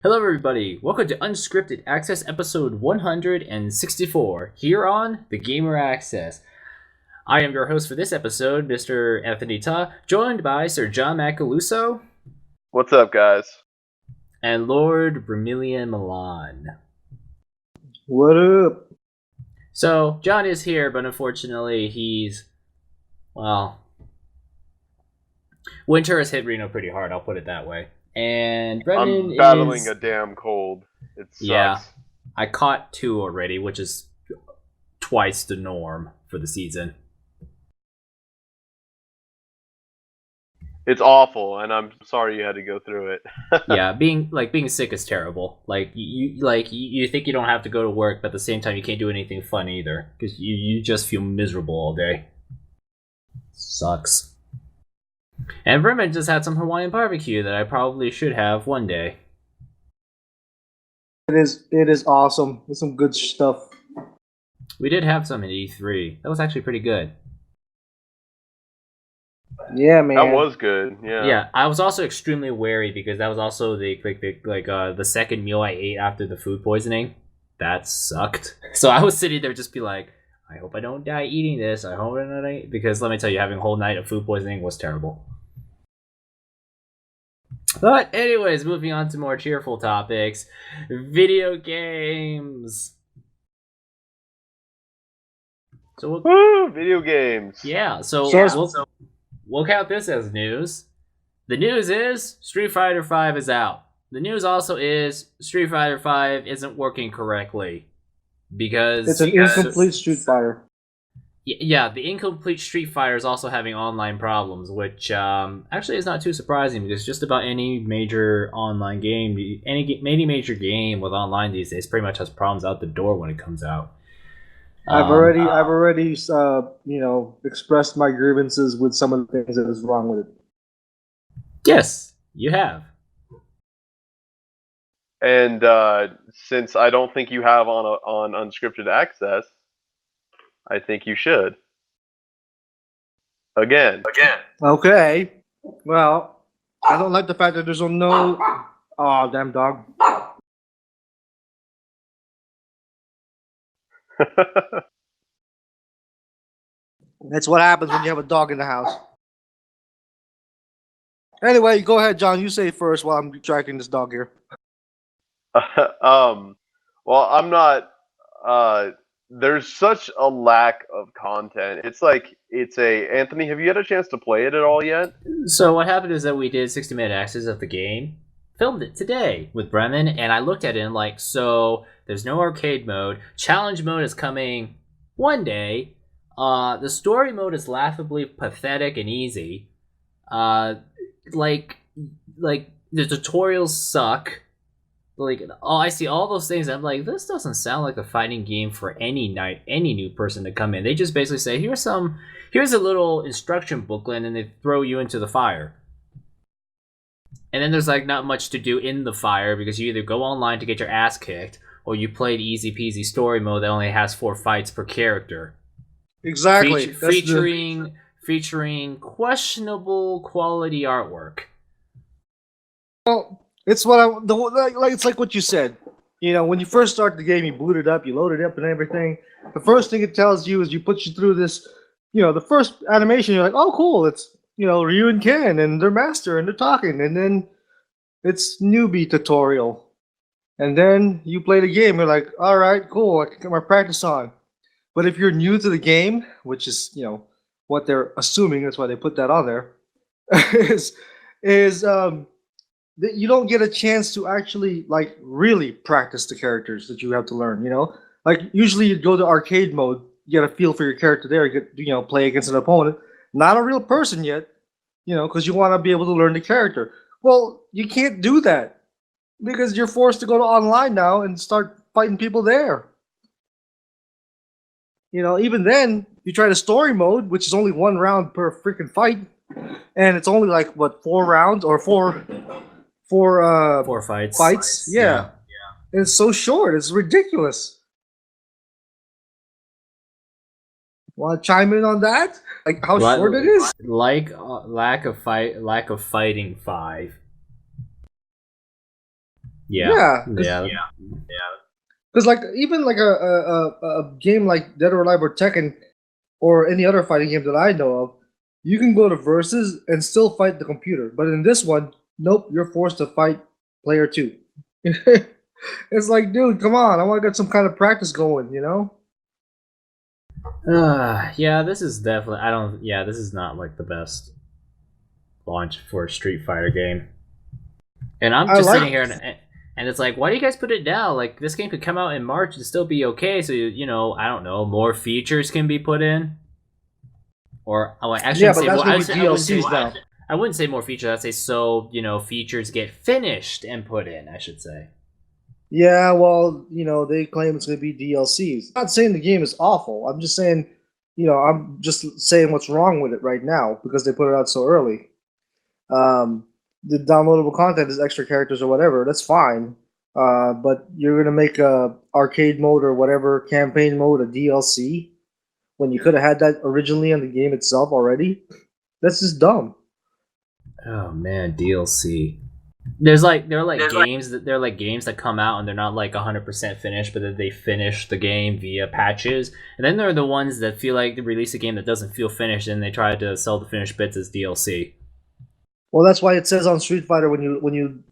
Hello, everybody. Welcome to Unscripted Access, episode 164, here on the Gamer Access. I am your host for this episode, Mr. Anthony Ta, joined by Sir John Macaluso. What's up, guys? And Lord Vermilion Milan. What up? So, John is here, but unfortunately, winter has hit Reno pretty hard, I'll put it that way. And Brendan I'm battling a damn cold. It sucks. Yeah, I caught 2 already, which is twice the norm for the season. It's awful, and I'm sorry you had to go through it. Yeah, being sick is terrible. You think you don't have to go to work, but at the same time you can't do anything fun either because you just feel miserable all day. Sucks. And Brendan just had some Hawaiian barbecue that I probably should have one day. It is awesome. It's some good stuff. We did have some at E3. That was actually pretty good. Yeah, man. That was good. Yeah. Yeah, I was also extremely wary because that was also the second meal I ate after the food poisoning. That sucked. So I was sitting there just be like, I hope I don't die eating this. I hope I don't die, because let me tell you, having a whole night of food poisoning was terrible. But anyways, moving on to more cheerful topics. Video games. So Woo! Video games. Yeah, so So- we'll count this as news. The news is Street Fighter V is out. The news also is Street Fighter V isn't working correctly. Because It's an incomplete Street Fighter. Yeah, the incomplete Street Fighter is also having online problems, which actually is not too surprising because just about any major online game, any major game with online these days, pretty much has problems out the door when it comes out. I've already expressed my grievances with some of the things that is wrong with it. Yes, you have. And since I don't think you have on Unscripted Access, I think you should. Again. Okay. Well, I don't like the fact that there's no. Oh, damn dog. That's what happens when you have a dog in the house. Anyway, go ahead, John. You say it first while I'm tracking this dog here. Well, I'm not. There's such a lack of content. Anthony, have you had a chance to play it at all yet? So what happened is that we did 60-minute access of the game, filmed it today with Bremen, and I looked at it and so there's no arcade mode. Challenge mode is coming one day. The story mode is laughably pathetic and easy. The tutorials suck. I see all those things. I'm like, this doesn't sound like a fighting game for any new person to come in. They just basically say, here's a little instruction booklet, and they throw you into the fire. And then there's not much to do in the fire because you either go online to get your ass kicked, or you play the easy peasy story mode that only has 4 fights per character. Exactly. Featuring questionable quality artwork. Well, it's it's like what you said. When you first start the game, you boot it up, you load it up and everything. The first thing it tells you is you put you through this, the first animation, you're like, oh, cool, it's, Ryu and Ken, and they're master, and they're talking, and then it's newbie tutorial. And then you play the game, you're like, all right, cool, I can get my practice on. But if you're new to the game, which is, what they're assuming, that's why they put that on there, that you don't get a chance to actually really practice the characters that you have to learn. Usually you go to arcade mode, you get a feel for your character there, you get play against an opponent, not a real person yet, because you want to be able to learn the character. Well, you can't do that because you're forced to go to online now and start fighting people there. Even then, you try the story mode, which is only 1 round per freaking fight, and it's only 4 rounds or 4 fights. Yeah. And it's so short. It's ridiculous. Want to chime in on that? How short it is? Lack of fighting 5. Yeah. Yeah, Yeah. because like even like a game like Dead or Alive or Tekken or any other fighting game that I know of, you can go to versus and still fight the computer. But in this one, nope, you're forced to fight player two. It's like, dude, come on, I want to get some kind of practice going, you know? Yeah, this is definitely. I don't. Yeah, this is not like the best launch for a Street Fighter game. And I'm I just like sitting here and it's like, why do you guys put it down? Like this game could come out in March and still be okay. So you know, I don't know, more features can be put in. Or oh, I yeah, shouldn't but say that's more. gonna be DLCs now. I wouldn't say more features. I'd say so. You know, features get finished and put in. I should say. Yeah, well, they claim it's gonna be DLCs. I'm not saying the game is awful. I'm just saying, I'm just saying what's wrong with it right now because they put it out so early. Um, the downloadable content is extra characters or whatever. That's fine. But you're gonna make a arcade mode or whatever campaign mode a DLC when you could have had that originally in the game itself already. That's just dumb. Oh man, DLC. There are games that come out and they're not like 100% finished, but that they finish the game via patches. And then there are the ones that feel like they release a game that doesn't feel finished and they try to sell the finished bits as DLC. Well, that's why it says on Street Fighter when you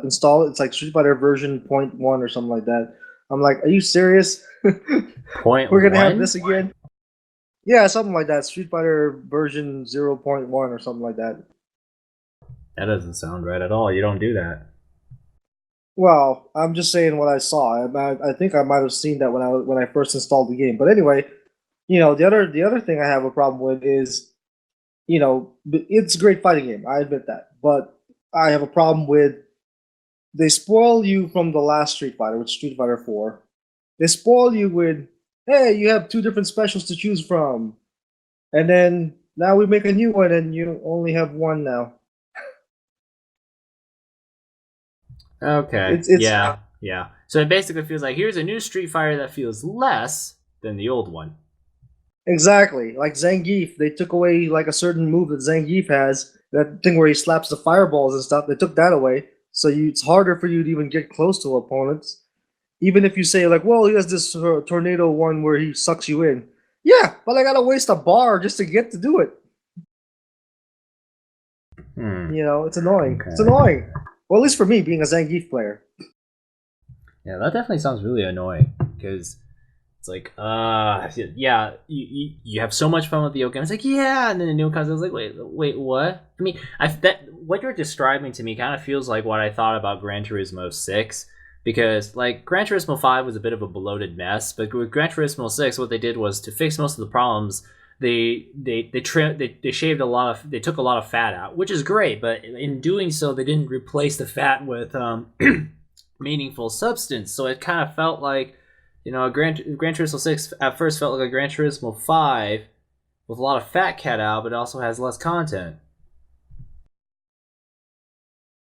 install it, it's like Street Fighter version .1 or something like that. I'm like, are you serious? Point We're gonna have one? this again? Yeah, something like that. Street Fighter version 0.1 or something like that. That doesn't sound right at all. You don't do that. Well, I'm just saying what I saw. I think I might have seen that when I first installed the game. But anyway, the other thing I have a problem with is it's a great fighting game. I admit that, but I have a problem with they spoil you from the last Street Fighter, with Street Fighter 4. They spoil you with, hey, you have two different specials to choose from, and then now we make a new one, and you only have one now. Okay. It's Yeah. Yeah. So it basically feels like here's a new Street Fighter that feels less than the old one. exactly like Zangief. They took away like a certain move that Zangief has, that thing where he slaps the fireballs and stuff. They took that away, so it's harder for you to even get close to opponents. Even if you say like, well, he has this tornado one where he sucks you in. Yeah, but I gotta waste a bar just to get to do it. It's annoying. Okay. It's annoying. Well, at least for me, being a Zangief player. Yeah, that definitely sounds really annoying because it's like, yeah, you have so much fun with the old game. It's like, yeah, and then the new concept is like, wait, what? I mean, what you're describing to me kind of feels like what I thought about Gran Turismo 6, because like Gran Turismo 5 was a bit of a bloated mess, but with Gran Turismo 6, what they did was to fix most of the problems. They shaved a lot of, they took a lot of fat out, which is great, but in doing so, they didn't replace the fat with meaningful substance. So it kind of felt like, Gran Turismo 6 at first felt like a Gran Turismo 5 with a lot of fat cat out, but it also has less content.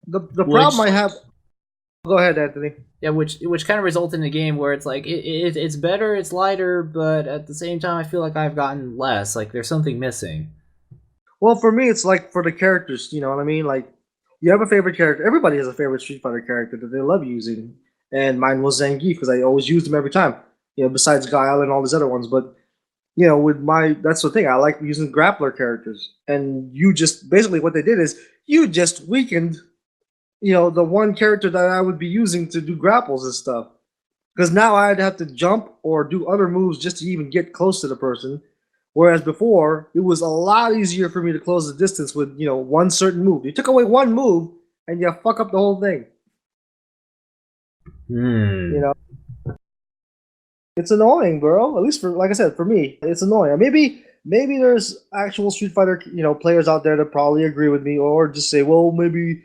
The problem I have. Go ahead, Anthony. Yeah, which kind of resulted in a game where it's like it's better, it's lighter, but at the same time, I feel like I've gotten less. Like there's something missing. Well, for me, it's like for the characters. You know what I mean? Like, you have a favorite character. Everybody has a favorite Street Fighter character that they love using, and mine was Zangief because I always used him every time. Besides Guile and all these other ones, but that's the thing. I like using grappler characters, and you just basically what they did is you just weakened the one character that I would be using to do grapples and stuff. Because now I'd have to jump or do other moves just to even get close to the person. Whereas before, it was a lot easier for me to close the distance with, one certain move. You took away one move and you fuck up the whole thing. It's annoying, bro. At least for, like I said, for me, it's annoying. Maybe there's actual Street Fighter, players out there that probably agree with me, or just say, well, maybe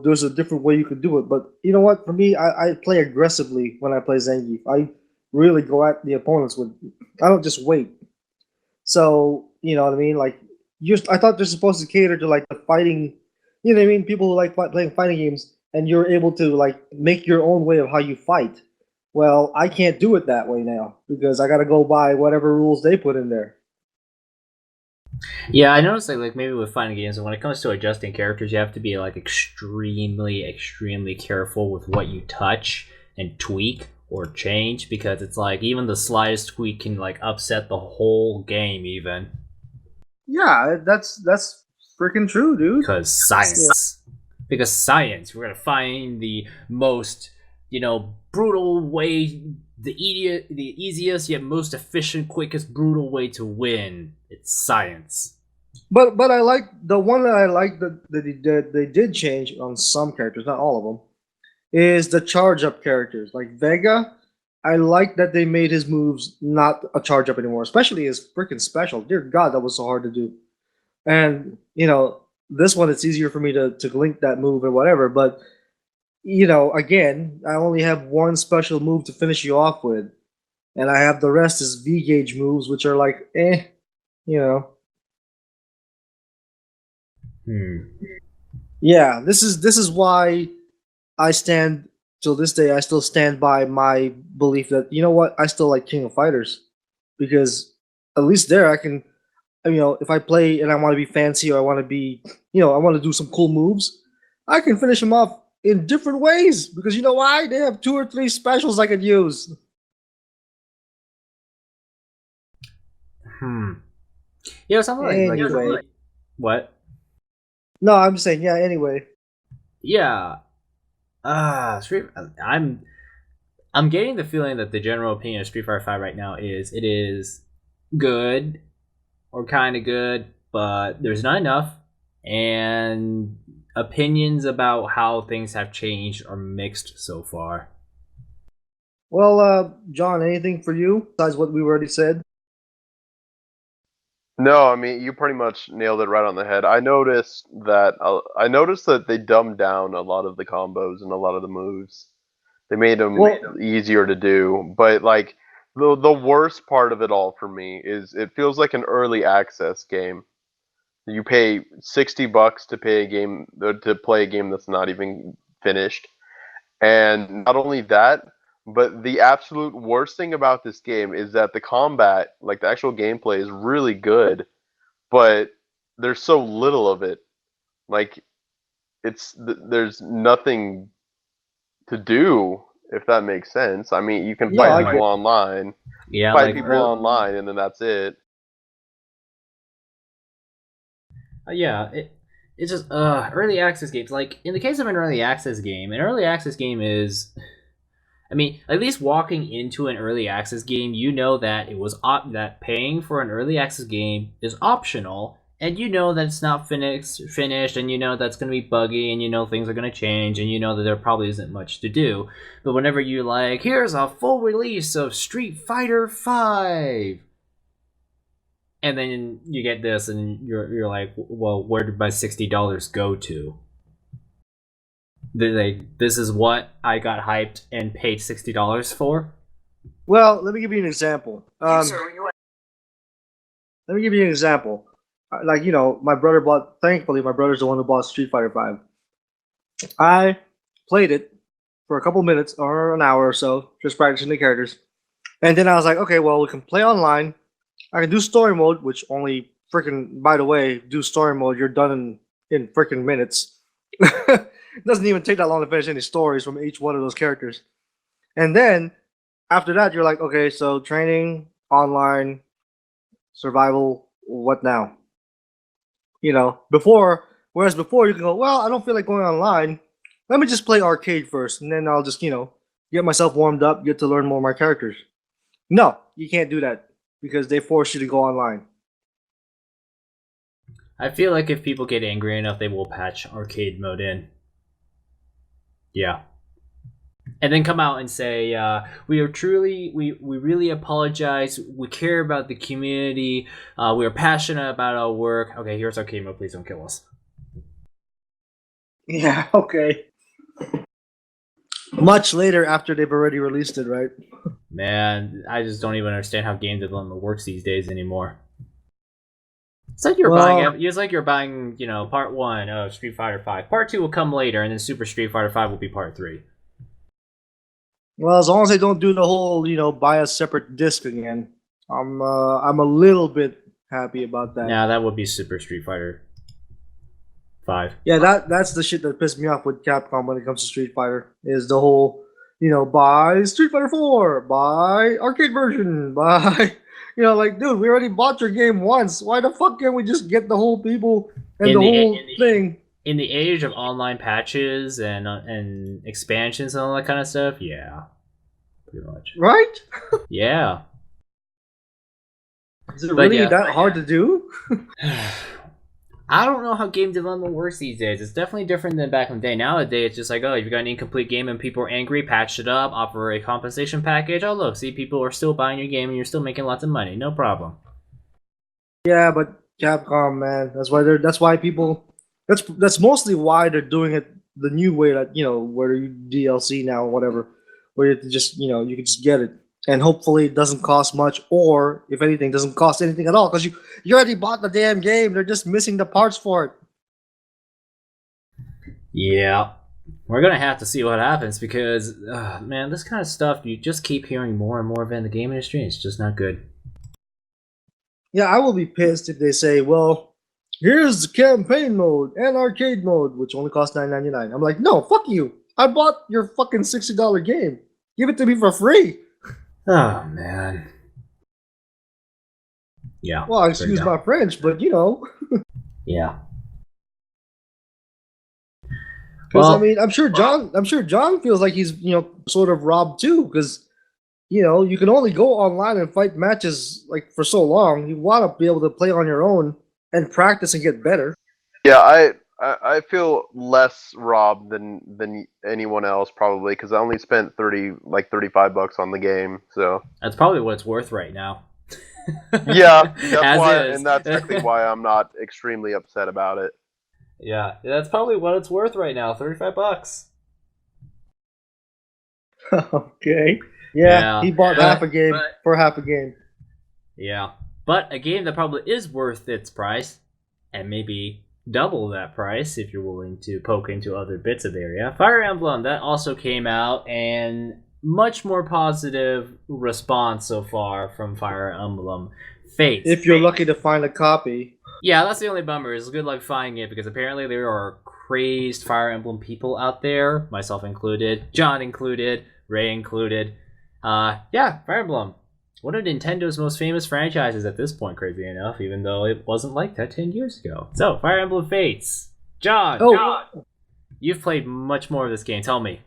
there's a different way you could do it. But you know what? For me, I play aggressively when I play Zangief. I really go at the opponents with. I don't just wait. So you know what I mean? Like, I thought they're supposed to cater to like the fighting. You know what I mean? People who like playing fighting games, and you're able to like make your own way of how you fight. Well, I can't do it that way now because I got to go by whatever rules they put in there. Yeah, I noticed like maybe with fighting games, when it comes to adjusting characters, you have to be like extremely careful with what you touch and tweak or change because it's like even the slightest tweak can like upset the whole game even. Yeah, that's freaking true, dude. Because Yeah. science. Because science, we're gonna find the most, brutal way, the easiest yet most efficient, quickest, brutal way to win. It's science. But I like the one that I like that they did change on some characters, not all of them, is the charge up characters. Like Vega, I like that they made his moves not a charge up anymore, especially his freaking special. Dear God, that was so hard to do. And this one it's easier for me to link that move or whatever. But again, I only have one special move to finish you off with, and I have the rest as V gauge moves, which are like you know. Yeah, this is why I stand till this day. I still stand by my belief that what I still like King of Fighters because at least there I can, if I play and I want to be fancy or I want to be, I want to do some cool moves, I can finish them off in different ways because you know why? They have 2 or 3 specials I could use. Something like Anyway. what? No, I'm just saying, yeah, anyway. Yeah. Street. I'm getting the feeling that the general opinion of Street Fighter V right now is it is good or kind of good, but there's not enough, and opinions about how things have changed are mixed so far. Well, John, anything for you besides what we already said? No, I mean you pretty much nailed it right on the head. I noticed that they dumbed down a lot of the combos and a lot of the moves. They made them Well, easier to do, but like the worst part of it all for me is it feels like an early access game. You pay $60 to play a game that's not even finished, and not only that, but the absolute worst thing about this game is that the combat, like the actual gameplay, is really good, but there's so little of it. Like there's nothing to do, if that makes sense. I mean, you can no, fight I people get. online, Yeah, like and then that's it. yeah, it's just early access games. Like in the case of an early access game is, I mean, at least walking into an early access game, you know that that paying for an early access game is optional, and you know that it's not finished, and you know that's going to be buggy, and you know things are going to change, and you know that there probably isn't much to do. But whenever you like, here's a full release of Street Fighter V, and then you get this, and you're like, well, where did my $60 go to? This is what I got hyped and paid $60 for. Well, let me give you an example. Let me give you an example. Like my brother bought. Thankfully, my brother's the one who bought Street Fighter V. I played it for a couple minutes or an hour or so, just practicing the characters, and then I was like, okay, well, we can play online. I can do story mode, which only freaking. By the way, do story mode, you're done in freaking minutes. It doesn't even take that long to finish any stories from each one of those characters. And then after that, you're like, okay, so training, online, survival, what now? Whereas before you can go, well, I don't feel like going online. Let me just play arcade first, and then I'll just, get myself warmed up, get to learn more of my characters. No, you can't do that because they force you to go online. I feel like if people get angry enough, they will patch arcade mode in. Yeah. And then come out and say, we really apologize. We care about the community. We are passionate about our work. Okay, here's arcade mode. Please don't kill us. Yeah, okay. Much later after they've already released it, right? Man, I just don't even understand how game development works these days anymore. It's like you're buying, part 1 of Street Fighter V. Part 2 will come later, and then Super Street Fighter V will be part 3. Well, as long as they don't do the whole, buy a separate disc again, I'm a little bit happy about that. Nah, that would be Super Street Fighter 5. Yeah, that's the shit that pissed me off with Capcom when it comes to Street Fighter. Is the whole, buy Street Fighter 4, buy arcade version, buy, like, dude, we already bought your game once. Why the fuck can't we just get the whole people and the whole thing? In the age of online patches and expansions and all that kind of stuff, yeah, pretty much. Right? Yeah. Is it really that hard to do? I don't know how game development works these days. It's definitely different than back in the day. Nowadays, it's just like, oh, if you got an incomplete game and people are angry, patch it up, offer a compensation package. Oh, look, see, people are still buying your game and you're still making lots of money. No problem. Yeah, but Capcom, man, that's why people. That's mostly why they're doing it the new way, that where you DLC now or whatever, where you just you can just get it, and hopefully it doesn't cost much, or if anything, doesn't cost anything at all, because you already bought the damn game. They're just missing the parts for it. Yeah, we're gonna have to see what happens because, man, this kind of stuff you just keep hearing more and more of in the game industry. It's just not good. Yeah, I will be pissed if they say, well, here's the campaign mode and arcade mode, which only costs $9.99. I'm like, no, fuck you. I bought your fucking $60 game. Give it to me for free. Oh, man. Yeah. Well, excuse my French, but Yeah. Because I'm sure John feels like he's sort of robbed too, because you can only go online and fight matches like for so long. You want to be able to play on your own and practice and get better. Yeah, I feel less robbed than anyone else probably, because I only spent $35 on the game. So that's probably what it's worth right now. Yeah, that's actually why I'm not extremely upset about it. Yeah, that's probably what it's worth right now. $35. Okay. Yeah, he bought half a game for half a game. Yeah, but a game that probably is worth its price, and maybe double that price if you're willing to poke into other bits of the area. Fire Emblem, that also came out, and much more positive response so far from Fire Emblem Fates. If you're lucky to find a copy. Yeah, that's the only bummer. It's good luck finding it, because apparently there are crazed Fire Emblem people out there, myself included, John included, Ray included. Yeah, Fire Emblem. One of Nintendo's most famous franchises at this point, crazy enough, even though it wasn't like that 10 years ago. So, Fire Emblem Fates. John, you've played much more of this game. Tell me.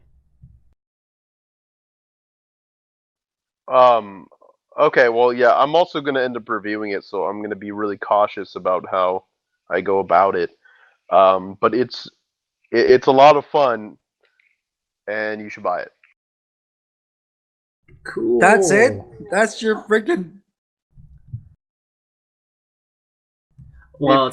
Okay, well, yeah, I'm also going to end up reviewing it, so I'm going to be really cautious about how I go about it. But it's a lot of fun, and you should buy it. Cool. That's it? That's your freaking... Well,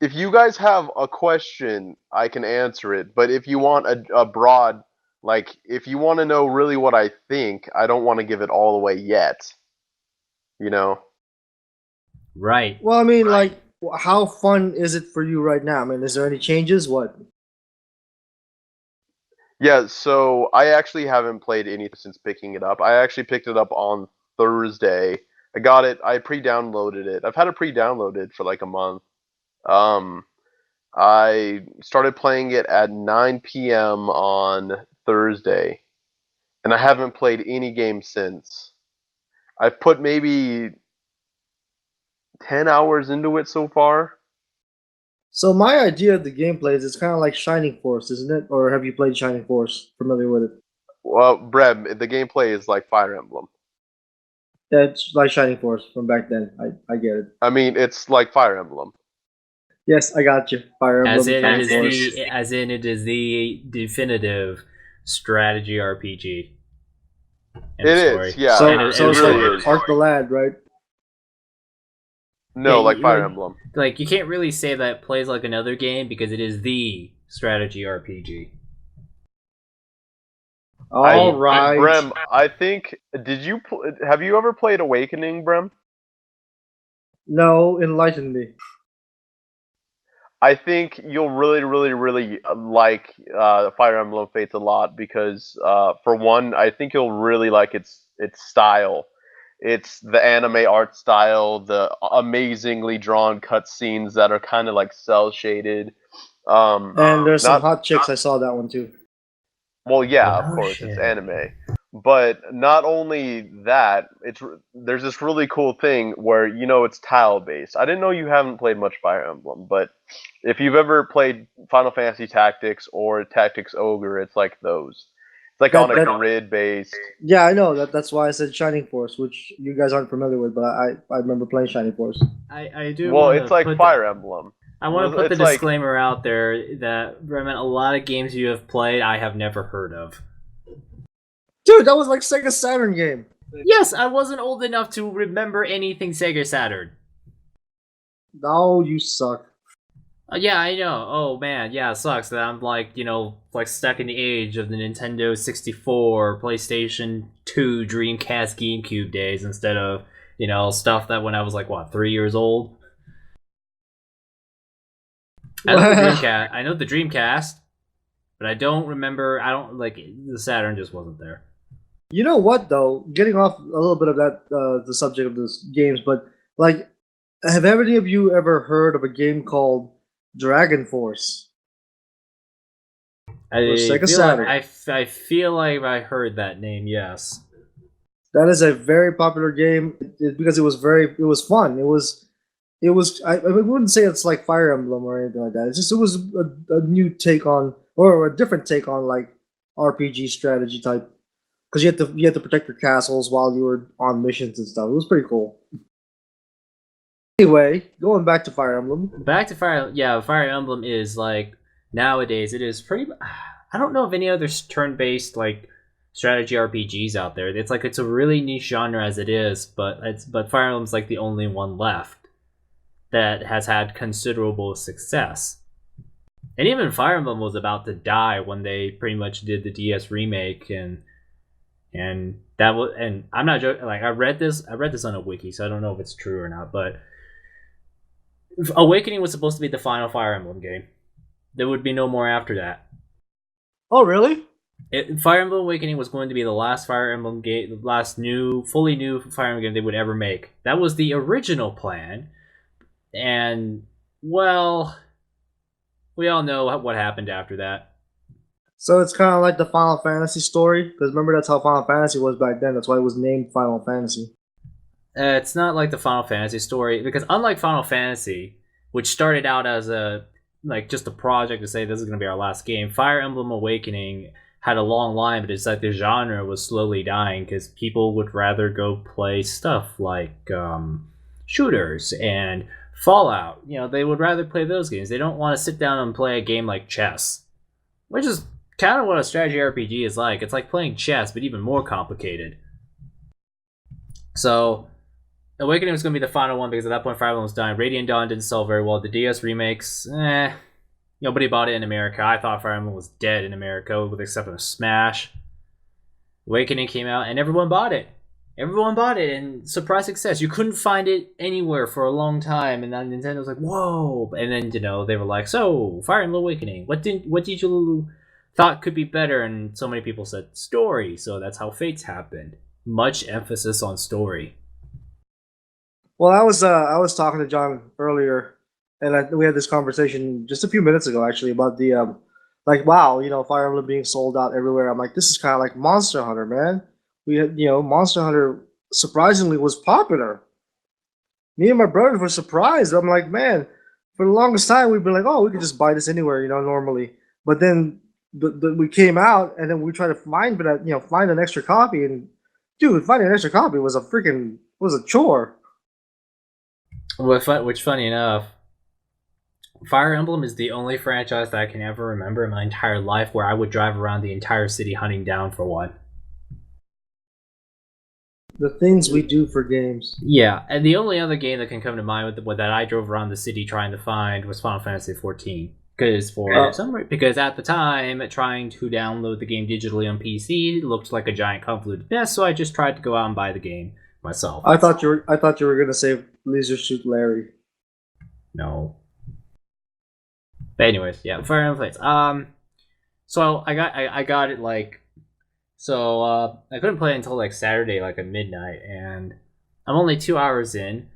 if you guys have a question, I can answer it. But if you want a broad, like, if you want to know really what I think, I don't want to give it all away yet. Right. Well, I mean, like, how fun is it for you right now? I mean, is there any changes? What? Yeah, so I actually haven't played anything since picking it up. I actually picked it up on Thursday. I got it. I pre-downloaded it. I've had it pre-downloaded for like a month. I started playing it at 9 p.m. on Thursday, and I haven't played any game since. I've put maybe 10 hours into it so far. So my idea of the gameplay is it's kind of like Shining Force, isn't it? Or have you played Shining Force? Familiar with it? Well, Breb, the gameplay is like Fire Emblem. Yeah, it's like Shining Force from back then. I get it. I mean, it's like Fire Emblem. Yes, I got you. Fire Emblem. As in it is the definitive strategy RPG. It is, yeah. So it it's really like is. Arc the Lad, right? No, Yeah, like Fire Emblem. Like, you can't really say that it plays like another game because it is the strategy RPG. All right. Brem, I think, have you ever played Awakening, Brem? No, enlighten me. I think you'll really, really, really like Fire Emblem Fates a lot because, for one, I think you'll really like its style. It's the anime art style, the amazingly drawn cutscenes that are kind of like cell shaded. And there's some Not hot chicks. I saw that one too. well, yeah, of Oh, course, it's shit. anime. But not only that, there's this really cool thing where it's tile based. I didn't know you haven't played much Fire Emblem, but if you've ever played Final Fantasy Tactics or Tactics Ogre, it's like those. It's like on a grid based. Yeah, I know that's why I said Shining Force, which you guys aren't familiar with, but I remember playing Shining Force. I do. Well, it's like Fire Emblem. I want to put the It's like- disclaimer out there that a lot of games you have played I have never heard of. Dude, that was like Sega Saturn game. Yes, I wasn't old enough to remember anything Sega Saturn. No, you suck. Yeah, I know. Oh man, yeah, it sucks that I'm like stuck in the age of the Nintendo 64, PlayStation 2, Dreamcast, GameCube days instead of stuff that when I was like 3 years old. I know the Dreamcast, but I don't remember. I don't like the Saturn. Just wasn't there. You know what though? Getting off a little bit of that the subject of this games, but like, have any of you ever heard of a game called Dragon Force? I Sega feel Saturn. I feel like I heard that name. Yes. That is a very popular game because it was fun. I wouldn't say it's like Fire Emblem or anything like that. It was a new take on, or a different take on, like RPG strategy type. Because you had to protect your castles while you were on missions and stuff. It was pretty cool. Anyway, going back to Fire Emblem. Fire Emblem is like nowadays it is pretty. I don't know of any other turn-based like strategy RPGs out there. It's a really niche genre as it is, but Fire Emblem's like the only one left that has had considerable success. And even Fire Emblem was about to die when they pretty much did the DS remake, and I'm not joking. Like I read this on a wiki, so I don't know if it's true or not. But Awakening was supposed to be the final Fire Emblem game. There would be no more after that. Oh, really? Fire Emblem Awakening was going to be the last Fire Emblem game, the last fully new Fire Emblem game they would ever make. That was the original plan, and well, we all know what happened after that. So it's kind of like the Final Fantasy story, because remember that's how Final Fantasy was back then. That's why it was named Final Fantasy. It's not like the Final Fantasy story, because unlike Final Fantasy, which started out as just a project to say this is going to be our last game, Fire Emblem Awakening had a long line, but it's like the genre was slowly dying because people would rather go play stuff like shooters and Fallout. They would rather play those games. They don't want to sit down and play a game like chess, which is kind of what a strategy RPG is like. It's like playing chess, but even more complicated. So, Awakening was going to be the final one because at that point Fire Emblem was dying. Radiant Dawn didn't sell very well. The DS remakes, nobody bought it in America. I thought Fire Emblem was dead in America, with the exception of Smash. Awakening came out, and everyone bought it. Everyone bought it, and surprise success. You couldn't find it anywhere for a long time, and then Nintendo was like, "Whoa!" And then they were like, "So, Fire Emblem Awakening. What did you thought could be better?" And so many people said story. So that's how Fates happened. Much emphasis on story. Well, I was talking to John earlier, and we had this conversation just a few minutes ago, actually, about the Fire Emblem being sold out everywhere. I'm like, this is kind of like Monster Hunter, man. We had, Monster Hunter surprisingly was popular. Me and my brothers were surprised. I'm like, man, for the longest time we've been like, oh, we could just buy this anywhere, normally. But then we came out, and then we tried to find an extra copy, and dude, finding an extra copy was a chore. Which, funny enough, Fire Emblem is the only franchise that I can ever remember in my entire life where I would drive around the entire city hunting down for one. The things we do for games. Yeah, and the only other game that can come to mind with that I drove around the city trying to find was Final Fantasy XIV. Because at the time, trying to download the game digitally on PC looked like a giant convoluted mess, so I just tried to go out and buy the game myself. I thought you were gonna say Laser Suit Larry. No. But anyways, yeah, Fire Emblem Fates. So I got it I couldn't play it until Saturday at midnight, and I'm only 2 hours in.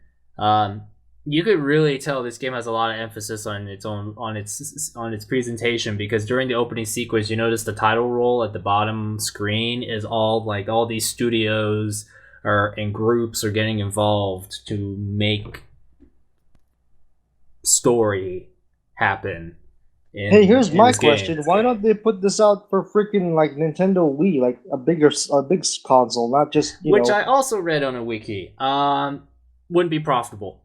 You could really tell this game has a lot of emphasis on its presentation, because during the opening sequence, you notice the title roll at the bottom screen is all these studios and groups are getting involved to make story happen. Hey, here's my question: why don't they put this out for freaking like Nintendo Wii, like a big console, not just which I also read on a wiki. Wouldn't be profitable.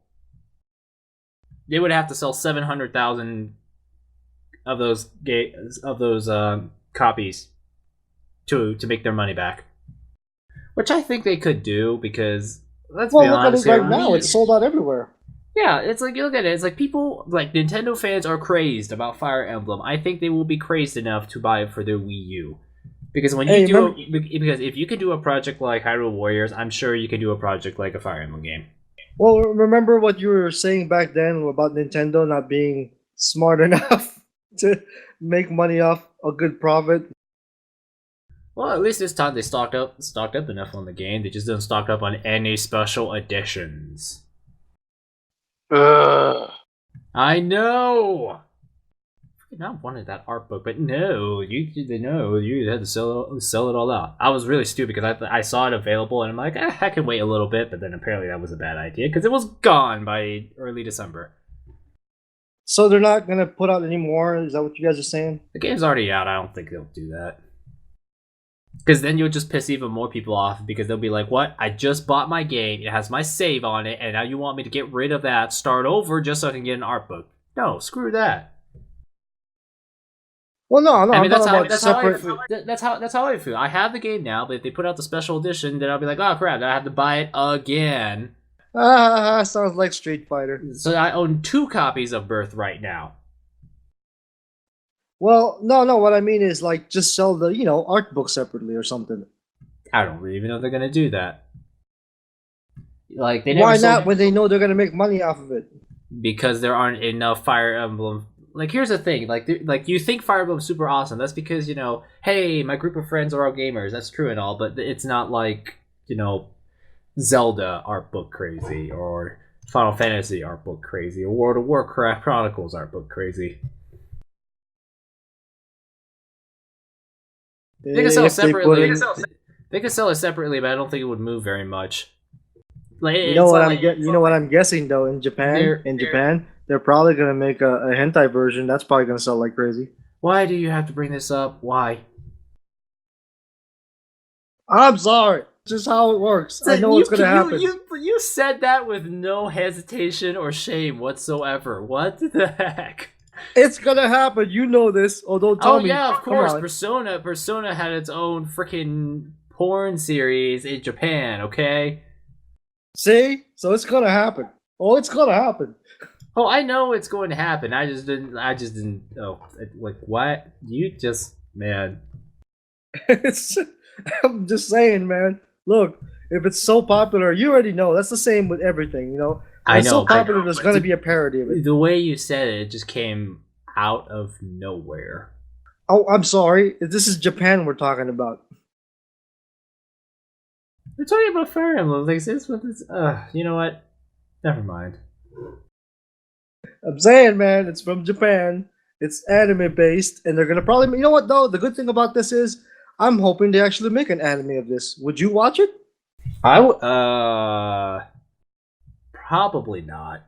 They would have to sell 700,000 of those copies to make their money back, which I think they could do, because let's be honest, look at it right now; it's sold out everywhere. Yeah, it's like, you look at it, it's like people, like Nintendo fans are crazed about Fire Emblem. I think they will be crazed enough to buy it for their Wii U. Because because if you can do a project like Hyrule Warriors, I'm sure you can do a project like a Fire Emblem game. Well, remember what you were saying back then about Nintendo not being smart enough to make money off a good profit? Well, at least this time they stocked up enough on the game. They just didn't stock up on any special editions. Ugh. I know. I wanted that art book, but no, you had to sell it all out. I was really stupid because I saw it available and I'm like, I can wait a little bit, but then apparently that was a bad idea because it was gone by early December. So they're not gonna put out any more? Is that what you guys are saying? The game's already out. I don't think they'll do that. Because then you'll just piss even more people off, because they'll be like, what? I just bought my game, it has my save on it, and now you want me to get rid of that, start over, just so I can get an art book. No, screw that. Well, no, I mean, that's how I feel. I have the game now, but if they put out the special edition, then I'll be like, oh crap, I have to buy it again. Sounds like Street Fighter. So I own 2 copies of Birth right now. Well, no. What I mean is, like, just sell the art book separately or something. I don't really even know if they're gonna do that. Like, they never Why not when they know they're gonna make money off of it? Because there aren't enough Fire Emblem. Like, here's the thing. Like you think Fire Emblem's super awesome. That's because hey, my group of friends are all gamers. That's true and all, but it's not like Zelda art book crazy, or Final Fantasy art book crazy, or World of Warcraft Chronicles art book crazy. They could sell it separately. They could sell it separately, but I don't think it would move very much. Like, you know what I'm guessing though? In Japan, they're probably gonna make a hentai version. That's probably gonna sell like crazy. Why do you have to bring this up? Why? I'm sorry. It's just how it works. I know what's gonna happen. You said that with no hesitation or shame whatsoever. What the heck? It's gonna happen. You know this. Although tell me. Oh yeah, of course. Persona had its own freaking porn series in Japan. Okay. See, so it's gonna happen. Oh, it's gonna happen. Oh, I know it's going to happen. I just didn't. Oh, like what? You just, man. I'm just saying, man. Look, if it's so popular, you already know. That's the same with everything, I know. It's so popular, there's going to be a parody of it. The way you said it, it just came out of nowhere. Oh, I'm sorry. This is Japan we're talking about. We're talking about Fire Emblem. Like, you know what? Never mind. I'm saying, man, it's from Japan. It's anime based, and they're gonna probably. You know what though? The good thing about this is, I'm hoping they actually make an anime of this. Would you watch it? Probably not.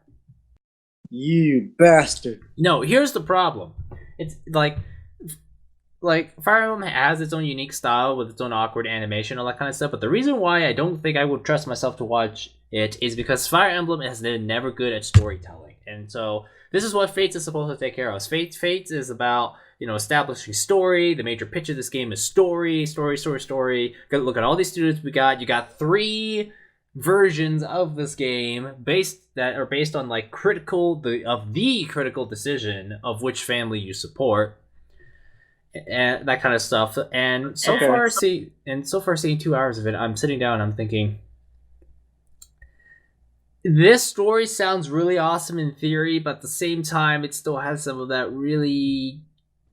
You bastard. No, here's the problem. It's like Fire Emblem has its own unique style with its own awkward animation, all that kind of stuff. But the reason why I don't think I would trust myself to watch it is because Fire Emblem has been never good at storytelling. And so this is what Fates is supposed to take care of. Fates is about, establishing story. The major pitch of this game is story. Look at all these students we got. You got 3 versions of this game based on like critical decision of which family you support, and that kind of stuff. And so far seeing 2 hours of it, I'm sitting down and I'm thinking, this story sounds really awesome in theory, but at the same time, it still has some of that really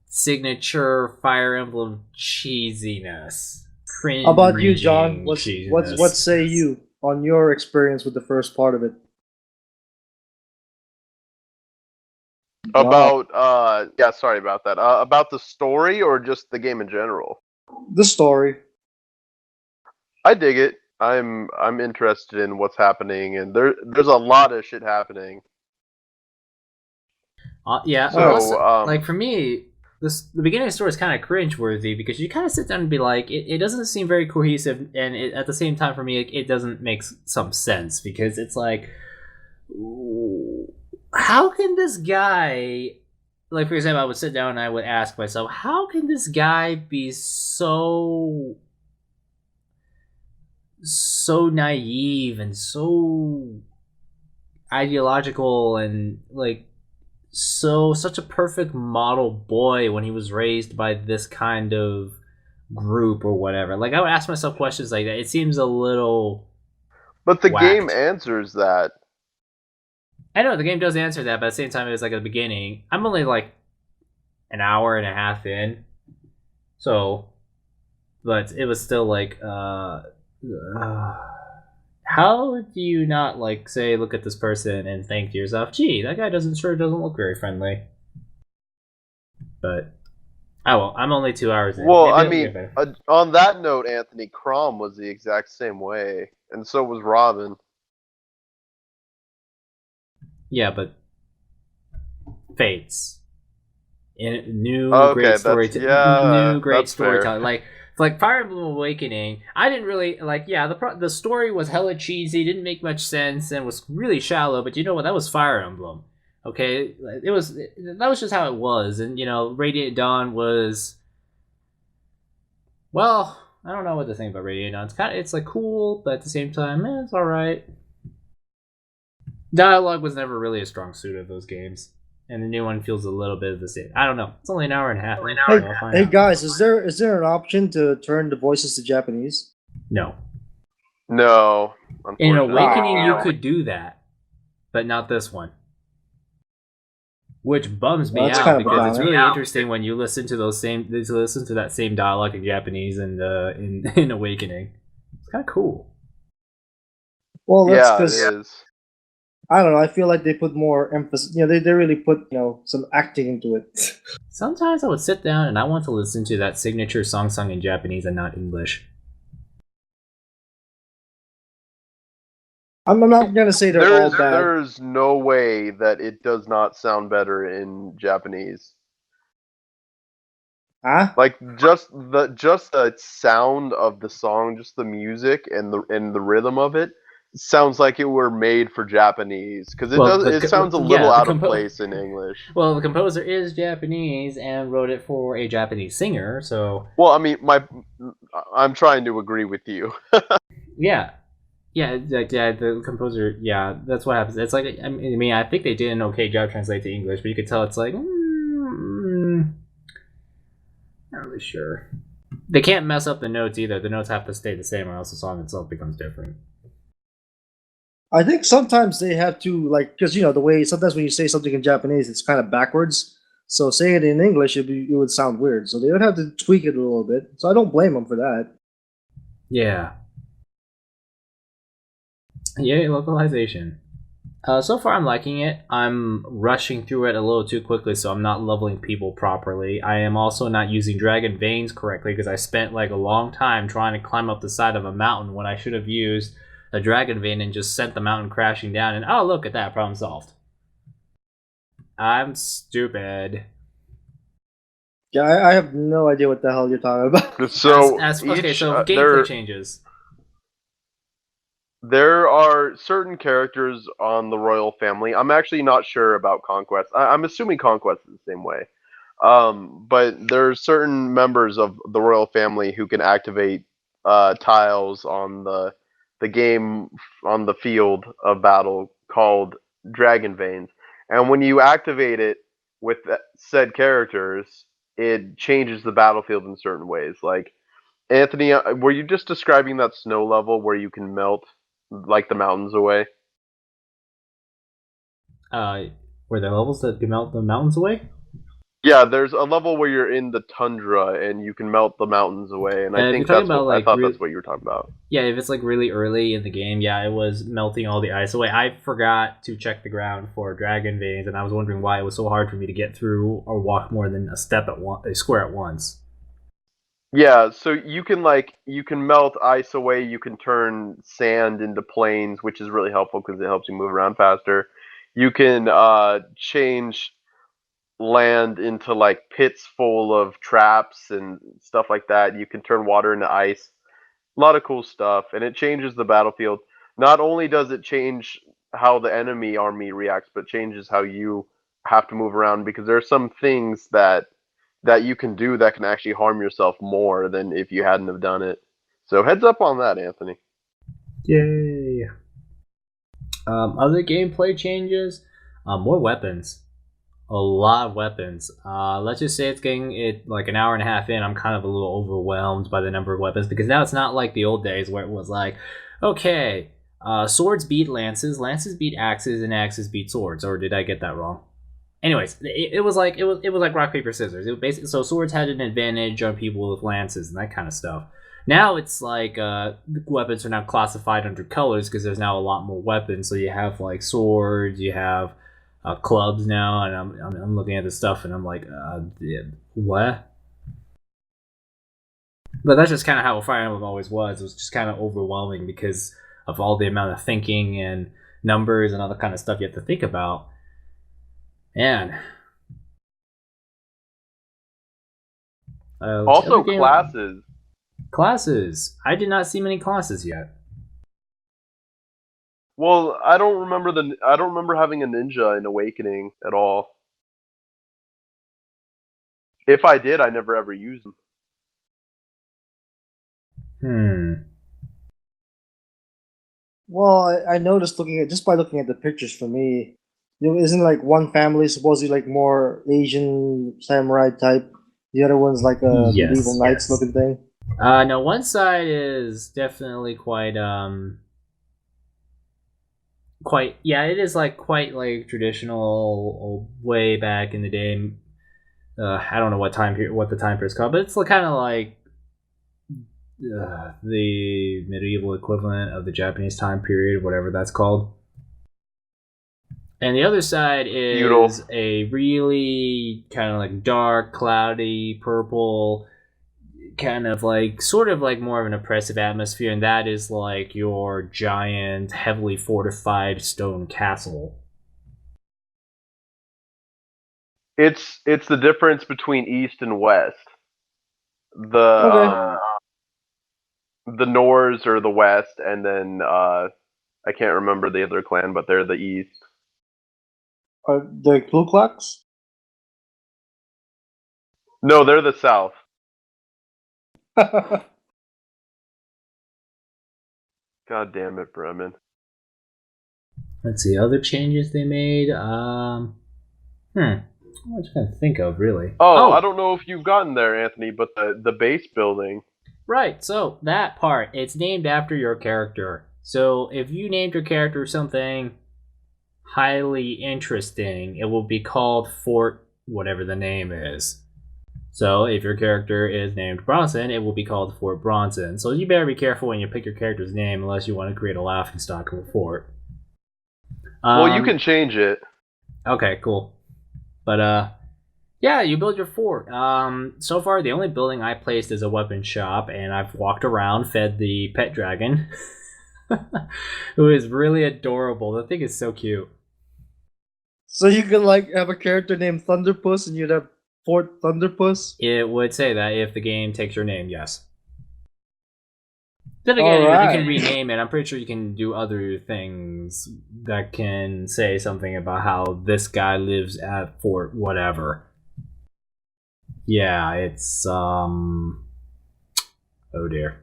signature Fire Emblem cheesiness. How about you, John? What say you? on your experience with the first part of it. About yeah, sorry about that. About the story or just the game in general? The story. I dig it. I'm interested in what's happening, and there's a lot of shit happening. Yeah. So, Plus, like for me, the beginning of the story is kind of cringeworthy because you kind of sit down and be like, it doesn't seem very cohesive, and at the same time, for me, it doesn't make some sense because it's like, how can this guy, like for example, I would sit down and I would ask myself, how can this guy be so naive and so ideological and like such a perfect model boy when he was raised by this kind of group or whatever. Like I would ask myself questions like that. It seems a little but the whacked. game answers that. I know the game does answer that, but at the same time it was like at the beginning. I'm only like an hour and a half in. So but it was still like how do you not like say look at this person and think to yourself, gee, that guy doesn't look very friendly. But well, I'm only 2 hours in. Well, I mean, on that note, Anthony, Crom was the exact same way, and so was Robin. Yeah, but Fates, new great storytelling. Like Fire Emblem Awakening, I didn't really like. Yeah, the story was hella cheesy, didn't make much sense, and was really shallow. But you know what? That was Fire Emblem. Okay, that was just how it was, and Radiant Dawn was. Well, I don't know what to think about Radiant Dawn. It's like cool, but at the same time, it's all right. Dialogue was never really a strong suit of those games. And the new one feels a little bit of the same. I don't know. It's only an hour and a half. Hey guys, is there an option to turn the voices to Japanese? No. No. In Awakening, you could do that, but not this one. Which bums me out because it's really interesting when you listen to that same dialogue in Japanese and in Awakening. It's kind of cool. Well, that's because it is. I don't know. I feel like they put more emphasis. They really put some acting into it. Sometimes I would sit down and I want to listen to that signature song sung in Japanese and not English. I'm not gonna say they're all bad. There's no way that it does not sound better in Japanese. Huh? Like just the sound of the song, just the music and the rhythm of it sounds like it were made for Japanese because it sounds a little out of place in English. Well, the composer is Japanese and wrote it for a Japanese singer, so. Well, I mean, I'm trying to agree with you. Yeah, the composer. Yeah, that's what happens. It's like I mean, I think they did an okay job translating to English, but you could tell it's like. Not really sure. They can't mess up the notes either. The notes have to stay the same, or else the song itself becomes different. I think sometimes they have to, because the way sometimes when you say something in Japanese, it's kind of backwards. So saying it in English, it would sound weird. So they would have to tweak it a little bit. So I don't blame them for that. Yeah. Yay, localization. So far, I'm liking it. I'm rushing through it a little too quickly, so I'm not leveling people properly. I am also not using dragon veins correctly because I spent a long time trying to climb up the side of a mountain when I should have used a dragon vein and just sent the mountain crashing down. And oh, look at that, problem solved. I'm stupid. Yeah, I have no idea what the hell you're talking about. So gameplay changes. There are certain characters on the royal family. I'm actually not sure about Conquest. I'm assuming Conquest is the same way. But there are certain members of the royal family who can activate tiles on the game on the field of battle called Dragon Veins. And when you activate it with said characters, it changes the battlefield in certain ways. Like, Anthony, were you just describing that snow level where you can melt the mountains away? Were there levels that can melt the mountains away? Yeah, there's a level where you're in the tundra and you can melt the mountains away, and I If you're think talking that's about what I like thought that's what you were talking about. yeah, if it's like really early in the game, yeah, it was melting all the ice away. I forgot to check the ground for dragon veins, and I was wondering why it was so hard for me to get through or walk more than a square at once. Yeah, so you can melt ice away, you can turn sand into planes, which is really helpful because it helps you move around faster. You can change land into like pits full of traps and stuff like that. You can turn water into ice. A lot of cool stuff, and it changes the battlefield. Not only does it change how the enemy army reacts, but changes how you have to move around because there are some things that you can do that can actually harm yourself more than if you hadn't have done it. So heads up on that, Anthony. Yay! Other gameplay changes, more weapons. A lot of weapons. Let's just say it's getting it like an hour and a half in. I'm kind of a little overwhelmed by the number of weapons because now it's not like the old days where it was like, okay, swords beat lances, lances beat axes, and axes beat swords. Or did I get that wrong? Anyways, it was like rock paper scissors. It was basically so swords had an advantage on people with lances and that kind of stuff. Now it's like weapons are now classified under colors because there's now a lot more weapons. So you have like swords, you have clubs now, and I'm looking at this stuff and I'm like, yeah, what? But that's just kind of how Fire Emblem always was. It was just kind of overwhelming because of all the amount of thinking and numbers and all the kind of stuff you have to think about. Man. Also, classes. Classes. I did not see many classes yet. Well, I don't remember having a ninja in Awakening at all. If I did, I never ever used them. Well, I noticed by looking at the pictures for me, isn't like one family supposedly like more Asian samurai type, the other one's like a medieval knights looking thing. No, one side is definitely quite it is like quite like traditional way back in the day. I don't know what the time period is called, but it's kind of like the medieval equivalent of the Japanese time period, whatever that's called. And the other side is a really kind of like dark, cloudy, purple, kind of like sort of like more of an oppressive atmosphere, and that is like your giant, heavily fortified stone castle. It's the difference between East and West. The Norse are the West, and then I can't remember the other clan, but they're the East. Are the Ku Klux? No, they're the South. God damn it, Bremen. Let's see, other changes they made. What am I trying to think of, really? Oh, I don't know if you've gotten there, Anthony, but the base building. Right, so that part, it's named after your character. So if you named your character something highly interesting, it will be called Fort whatever the name is. So if your character is named Bronson, it will be called Fort Bronson. So you better be careful when you pick your character's name unless you want to create a laughingstock of a fort. Well, you can change it. Okay, cool. But yeah, you build your fort. So far, the only building I placed is a weapon shop, and I've walked around, fed the pet dragon, who is really adorable. The thing is so cute. So you could like have a character named Thunderpuss, and you'd have Fort Thunderpuss? It would say that if the game takes your name, yes. Then again, you can rename it. I'm pretty sure you can do other things that can say something about how this guy lives at Fort whatever. Yeah, it's oh dear.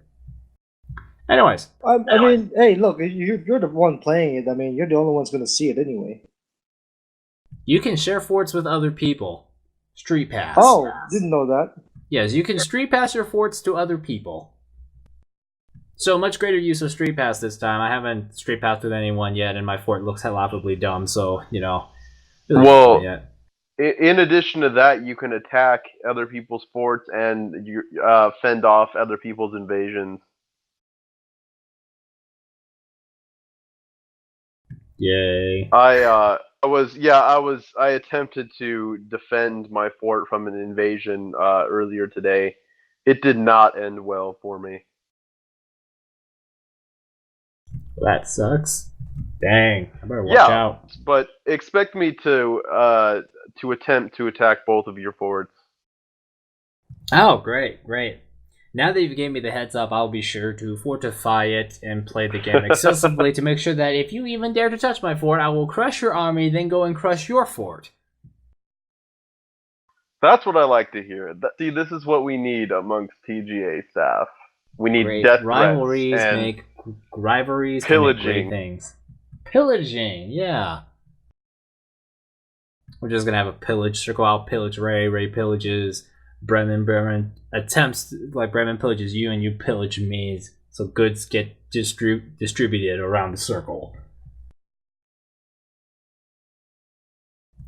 Anyways, I mean, hey, look, you're the one playing it. I mean, you're the only one's gonna see it anyway. You can share forts with other people. Street pass. Oh, didn't know that. Yes, you can street pass your forts to other people. So much greater use of street pass this time. I haven't street passed with anyone yet, and my fort looks laughably dumb. So Well, yet. In addition to that, you can attack other people's forts and you fend off other people's invasions. Yay. I attempted to defend my fort from an invasion earlier today. It did not end well for me. That sucks. Dang, I better watch out. But expect me to attempt to attack both of your forts. Oh, great. Now that you've given me the heads up, I'll be sure to fortify it and play the game excessively to make sure that if you even dare to touch my fort, I will crush your army, then go and crush your fort. That's what I like to hear. See, this is what we need amongst TGA staff. We need death rivalries and make rivalries pillaging. Make great things. Pillaging, yeah. We're just gonna have a pillage circle. I'll pillage Ray pillages Bremen attempts, like Bremen pillages you and you pillage me, so goods get distributed around the circle.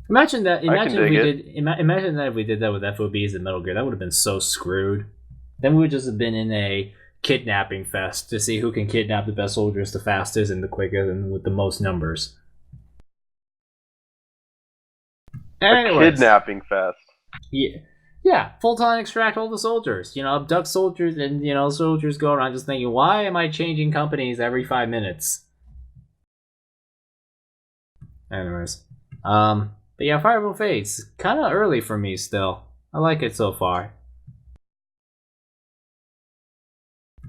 Imagine that if we did that with FOBs and Metal Gear. That would have been so screwed. Then we would just have been in a kidnapping fest to see who can kidnap the best soldiers the fastest and the quickest and with the most numbers. Anyways, kidnapping fest. Yeah, full-time extract all the soldiers. Abduct soldiers, and soldiers go around just thinking, why am I changing companies every 5 minutes? Anyways, but yeah, Fire Emblem Fates, kind of early for me still. I like it so far.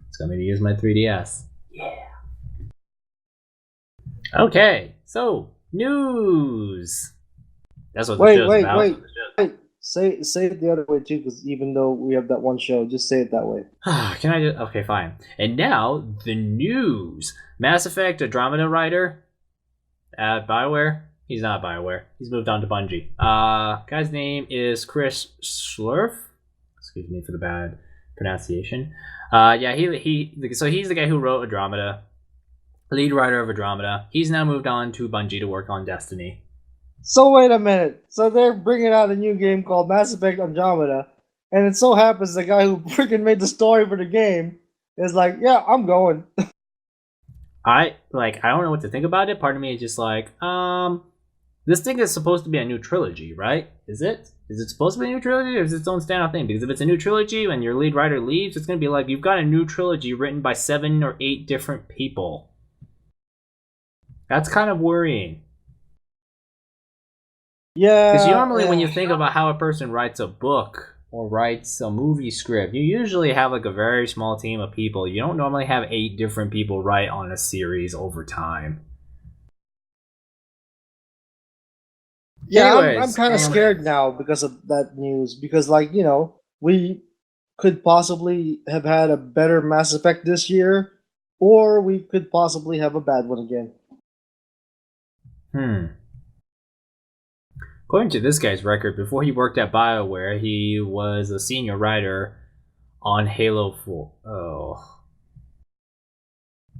It's got me to use my 3DS. Yeah. Okay, so news. That's what the show's about. Wait. Say it the other way too, because even though we have that one show, just say it that way. Can I just? Okay, fine. And now the news: Mass Effect Andromeda writer at BioWare. He's not BioWare. He's moved on to Bungie. Guy's name is Chris Schlef. Excuse me for the bad pronunciation. Yeah, so he's the guy who wrote Andromeda, lead writer of Andromeda. He's now moved on to Bungie to work on Destiny. So wait a minute. So they're bringing out a new game called Mass Effect Andromeda, and it so happens the guy who freaking made the story for the game is like, yeah, I'm going. I don't know what to think about it. Part of me is just like, this thing is supposed to be a new trilogy, right? Is it? Is it supposed to be a new trilogy, or is it its own standout thing? Because if it's a new trilogy and your lead writer leaves, it's going to be like you've got a new trilogy written by 7 or 8 different people. That's kind of worrying. Yeah. Because normally when you think about how a person writes a book or writes a movie script, you usually have like a very small team of people. You don't normally have 8 different people write on a series over time. Yeah, I'm kind of scared now because of that news. Because, we could possibly have had a better Mass Effect this year, or we could possibly have a bad one again. According to this guy's record, before he worked at BioWare, he was a senior writer on Halo 4.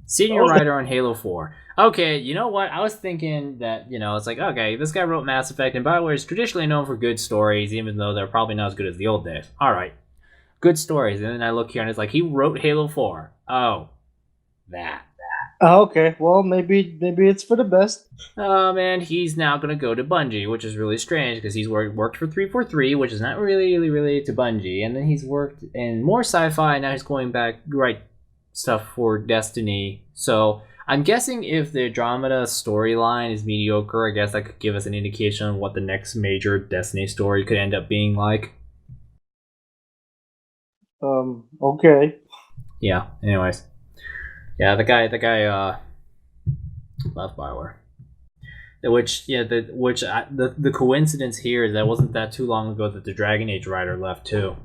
Senior writer on Halo 4. Okay, you know what? I was thinking that, it's like, okay, this guy wrote Mass Effect, and BioWare is traditionally known for good stories, even though they're probably not as good as the old days. Alright, good stories. And then I look here, and it's like, he wrote Halo 4. Oh, that. Okay, well, maybe it's for the best. Oh man, he's now gonna go to Bungie, which is really strange because he's worked for 343, which is not really related to Bungie, and then he's worked in more sci-fi, and now he's going back to write stuff for Destiny. So I'm guessing if the Andromeda storyline is mediocre, I guess that could give us an indication of what the next major Destiny story could end up being like. Okay. Yeah. Anyways. Yeah, the guy left BioWare. The coincidence here is that it wasn't that too long ago that the Dragon Age writer left too.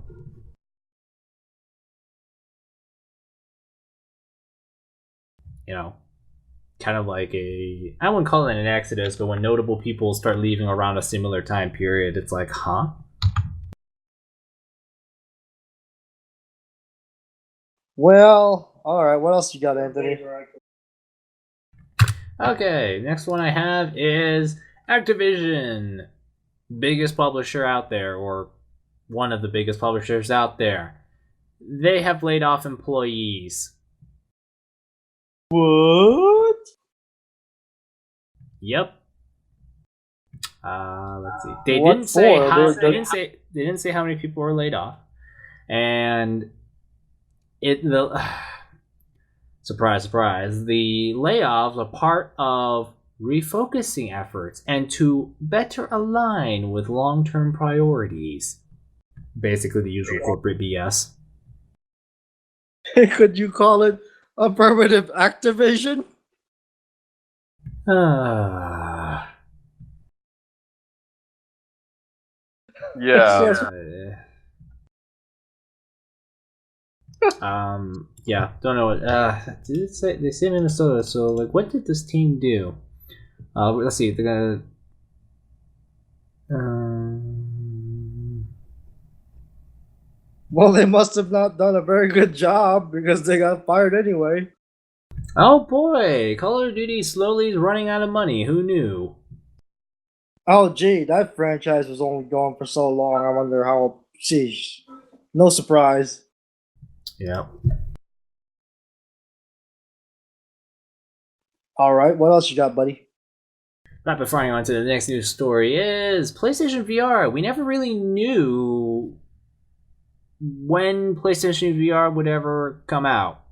Kind of like I wouldn't call it an exodus, but when notable people start leaving around a similar time period, it's like, huh? Well, alright, what else you got, Anthony? Okay, next one I have is Activision. biggest publisher out there, or one of the biggest publishers out there, they have laid off employees. What? Yep. Let's see. They What didn't say for? how. They're- They didn't say how many people were laid off, and surprise, surprise. The layoffs are part of refocusing efforts and to better align with long-term priorities. Basically, the usual corporate BS. Could you call it affirmative activation? Ah. Yeah. Yeah, don't know what. Did it say they say Minnesota? So, like, what did this team do? Let's see. They're gonna. Well, they must have not done a very good job because they got fired anyway. Oh boy, Call of Duty slowly is running out of money. Who knew? Oh, gee, that franchise was only going for so long. I wonder how. Sheesh. No surprise. Yeah. All right, what else you got, buddy? Right before I go on to the next news story is PlayStation VR. We never really knew when PlayStation VR would ever come out.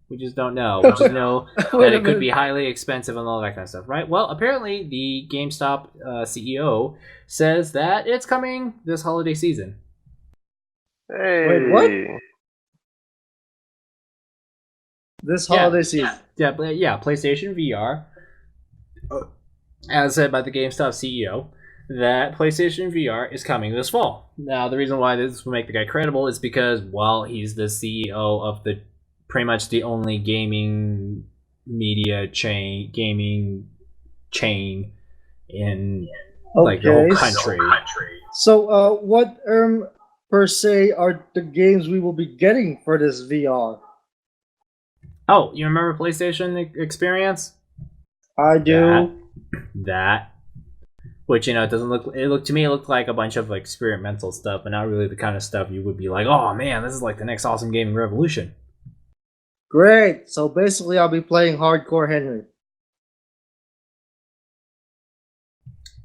We just don't know. We just know that it could be highly expensive and all that kind of stuff, right? Well, apparently the GameStop CEO says that it's coming this holiday season. Hey. Wait, what? This holiday season. Yeah, PlayStation VR, as said by the GameStop CEO, that PlayStation VR is coming this fall. Now, the reason why this will make the guy credible is because, well, he's the CEO of the pretty much the only gaming chain in like the whole country. So, what per se are the games we will be getting for this VR? Oh, you remember PlayStation Experience? I do. That. Which, you know, it doesn't look. It looked like a bunch of like experimental stuff, but not really the kind of stuff you would be like, oh man, this is like the next awesome gaming revolution. Great. So basically, I'll be playing Hardcore Henry.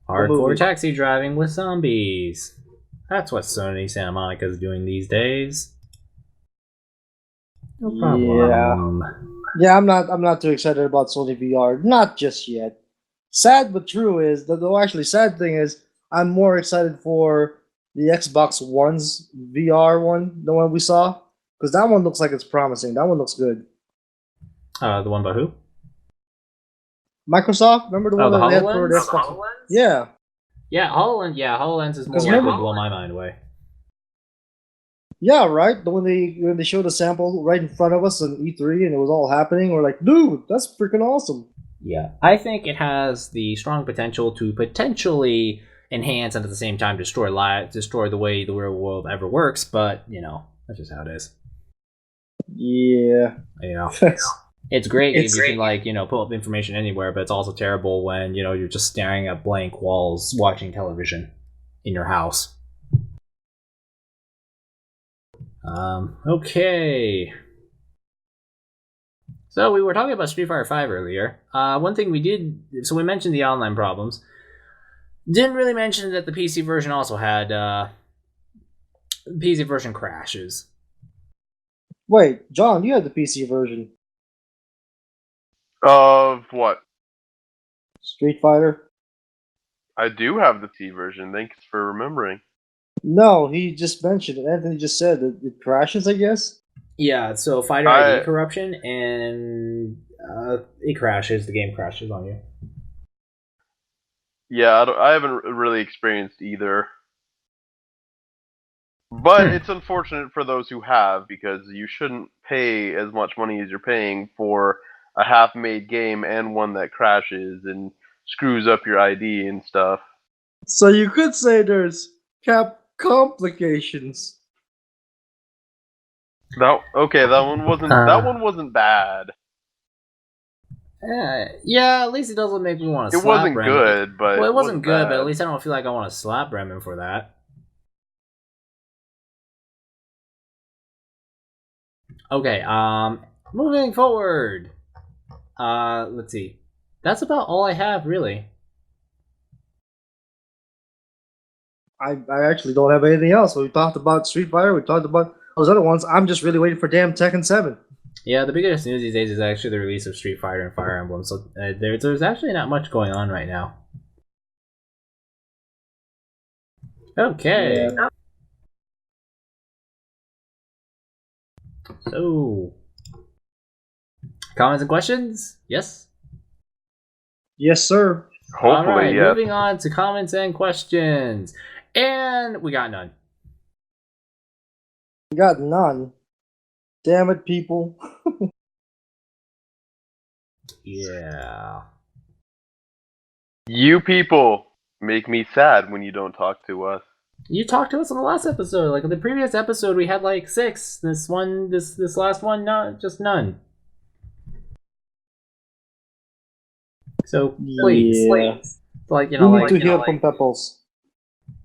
Hardcore taxi driving with zombies. That's what Sony Santa Monica is doing these days. No problem. Yeah, I'm not too excited about Sony VR. Not just yet. Sad but true is actually sad thing is I'm more excited for the Xbox One's VR one, the one we saw, because that one looks like it's promising. That one looks good. The one by who? Microsoft, remember the one the that they had for the HoloLens? Xbox? Yeah. Yeah, HoloLens. Yeah, HoloLens is more Because likely to remember- blow my mind away. Yeah, right. When they showed a sample right in front of us on E3 and it was all happening, we're like, dude, that's freaking awesome. Yeah, I think it has the strong potential to potentially enhance and at the same time destroy the way the real world ever works. But you know, that's just how it is. Yeah. You know, it's great if you can like pull up information anywhere, but it's also terrible when you're just staring at blank walls watching television in your house. Okay. So we were talking about Street Fighter V earlier. One thing we did, so we mentioned the online problems. Didn't really mention that the PC version also had PC version crashes. Wait, John, you had the PC version. Of what? Street Fighter? I do have the T version. Thanks for remembering. No, he just mentioned it. Anthony just said that it crashes, I guess. Yeah, so Fighter ID corruption and it crashes. The game crashes on you. Yeah, I haven't really experienced either. But it's unfortunate for those who have, because you shouldn't pay as much money as you're paying for a half-made game and one that crashes and screws up your ID and stuff. So you could say there's complications. That one wasn't bad. Yeah, at least it doesn't make me want to It slap wasn't Bremen. good, but Well, it wasn't good, but at bad. least I don't feel like I want to slap Bremen for that. Okay, moving forward. Let's see. That's about all I have, really. I actually don't have anything else. We talked about Street Fighter. We talked about those other ones. I'm just really waiting for damn Tekken 7. Yeah, the biggest news these days is actually the release of Street Fighter and Fire Emblem, so there's actually not much going on right now. Okay. Yeah. So, comments and questions? Yes? Yes, sir. Hopefully, All right, yeah. moving on to comments and questions. And we got none. We got none. Damn it, people. Yeah. You people make me sad when you don't talk to us. You talked to us on the last episode. Like, in the previous episode, we had like 6. This last one, no, just none. So, please. Yeah. Like, you We know, need like, to hear from Pepples.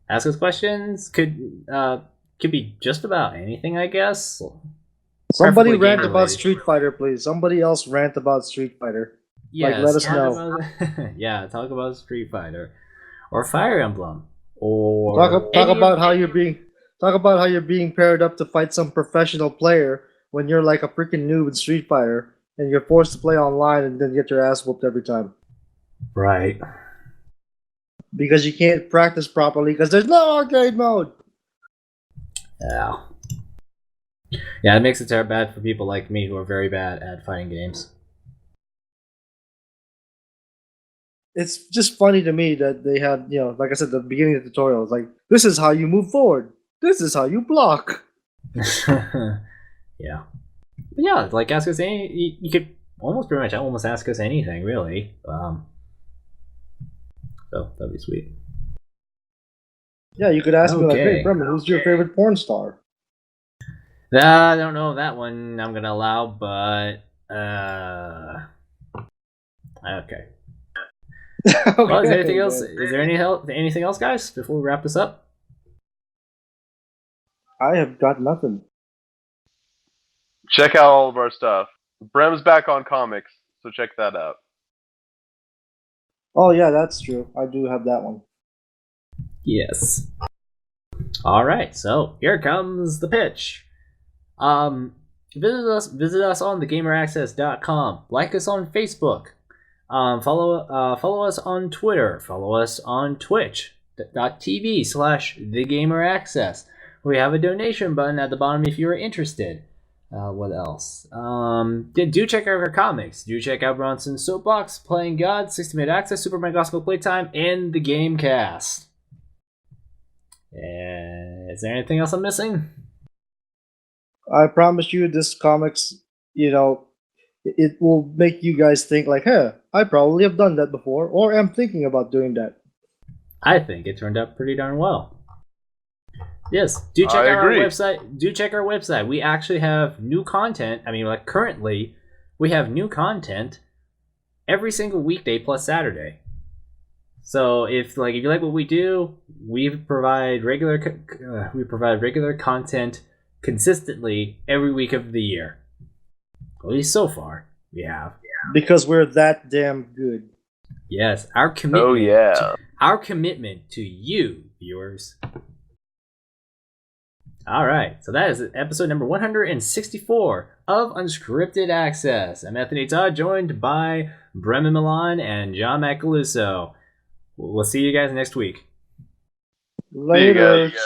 ask us questions. Could be just about anything, I guess. Somebody Preferably rant game about related. Street Fighter, please. Somebody else rant about Street Fighter. Yes, let us talk know. about- yeah, talk about Street Fighter or Fire Emblem or Talk any about of- how you're being paired up to fight some professional player when you're like a freaking noob in Street Fighter and you're forced to play online and then get your ass whooped every time right. because you can't practice properly because there's no arcade mode. Yeah. Yeah, it makes it terribly bad for people like me who are very bad at fighting games. It's just funny to me that they had, like I said, the beginning of the tutorial is like, this is how you move forward. This is how you block. Yeah. But yeah, like ask us any. You could almost pretty much almost ask us anything, really. So that'd be sweet. Yeah, you could ask me like, Okay. hey, Bremen, who's your favorite porn star? I don't know if that one I'm gonna allow, but okay. Well, is there anything else? Is there anything else, guys? Before we wrap this up, I have got nothing. Check out all of our stuff. Brem's back on comics, so check that out. Oh yeah, that's true. I do have that one. yes. All right, so here comes the pitch. Visit us on thegameraccess.com. Like us on Facebook. Follow us on Twitter. Follow us on Twitch.tv/thegameraccess. We have a donation button at the bottom if you are interested. What else? Do check out our comics. Do check out Bronson's Soapbox, Playing God, 60-Minute Access, Superman Gospel Playtime, and the Gamecast. Is there anything else I'm missing? I promise you, this comics, it will make you guys think like, hey, I probably have done that before, or am thinking about doing that. I think it turned out pretty darn well. Yes, do check out our website. Do check our website. We actually have new content. I mean, like currently, we have new content every single weekday plus Saturday. So if you like what we do, we provide regular content consistently every week of the year. At least so far, we have. Because we're that damn good. Yes, our commitment. Oh yeah. Our commitment to you, viewers. All right, so that is episode number 164 of Unscripted Access. I'm Anthony Todd, joined by Bremen Milan and John Macaluso. We'll see you guys next week. Later. See you guys.